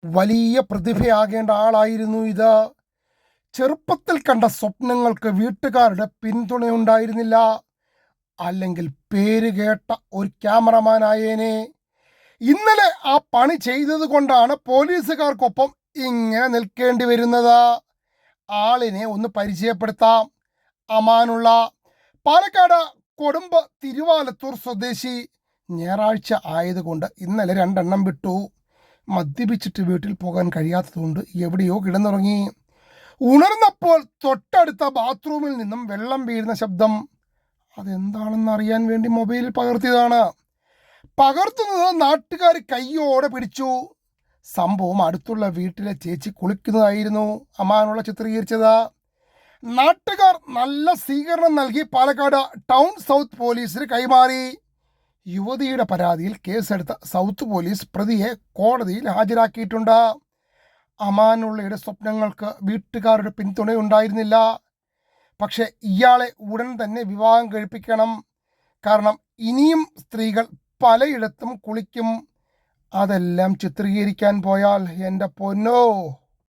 വലിയ പ്രതിഭയാകേണ്ട ആളായിരുന്നു ഇത്. ചെറുപ്പത്തിൽ കണ്ട സ്വപ്നങ്ങൾക്ക് വീട്ടുകാരുടെ പിന്തുണയുണ്ടായിരുന്നില്ല. അല്ലെങ്കിൽ പേര് കേട്ട ഒരു ക്യാമറമാനായേനെ. ഇന്നലെ ആ പണി ചെയ്തത് കൊണ്ടാണ് പോലീസുകാർക്കൊപ്പം ഇങ്ങനെ നിൽക്കേണ്ടി വരുന്നത്. ആളിനെ ഒന്ന് പരിചയപ്പെടുത്താം. അമാനുള്ള, പാലക്കാട് കൊടുമ്പ് തിരുവാലത്തൂർ സ്വദേശി. ഞായറാഴ്ച ആയതുകൊണ്ട് ഇന്നലെ 2 എണ്ണം വിട്ടു. മദ്യപിച്ചിട്ട് വീട്ടിൽ പോകാൻ കഴിയാത്തതുകൊണ്ട് എവിടെയോ കിടന്നുറങ്ങി. ഉണർന്നപ്പോൾ തൊട്ടടുത്ത ബാത്റൂമിൽ നിന്നും വെള്ളം വീഴുന്ന ശബ്ദം. അതെന്താണെന്ന് അറിയാൻ വേണ്ടി മൊബൈലിൽ പകർത്തിയതാണ്. പകർത്തുന്നത് നാട്ടുകാർ കയ്യോടെ പിടിച്ചു. സംഭവം അടുത്തുള്ള വീട്ടിലെ ചേച്ചി കുളിക്കുന്നതായിരുന്നു അമാനുള്ള ചിത്രീകരിച്ചത്. നാട്ടുകാർ നല്ല സ്വീകരണം നൽകി പാലക്കാട് ടൗൺ സൗത്ത് പോലീസിന് കൈമാറി. യുവതിയുടെ പരാതിയിൽ കേസെടുത്ത സൗത്ത് പോലീസ് പ്രതിയെ കോടതിയിൽ ഹാജരാക്കിയിട്ടുണ്ട്. അമാനുള്ളയുടെ സ്വപ്നങ്ങൾക്ക് വീട്ടുകാരുടെ പിന്തുണയുണ്ടായിരുന്നില്ല. പക്ഷെ ഇയാളെ ഉടൻ തന്നെ വിവാഹം കഴിപ്പിക്കണം. കാരണം ഇനിയും സ്ത്രീകൾ പലയിടത്തും കുളിക്കും. അതെല്ലാം ചിത്രീകരിക്കാൻ പോയാൽ എൻ്റെ പൊന്നോ,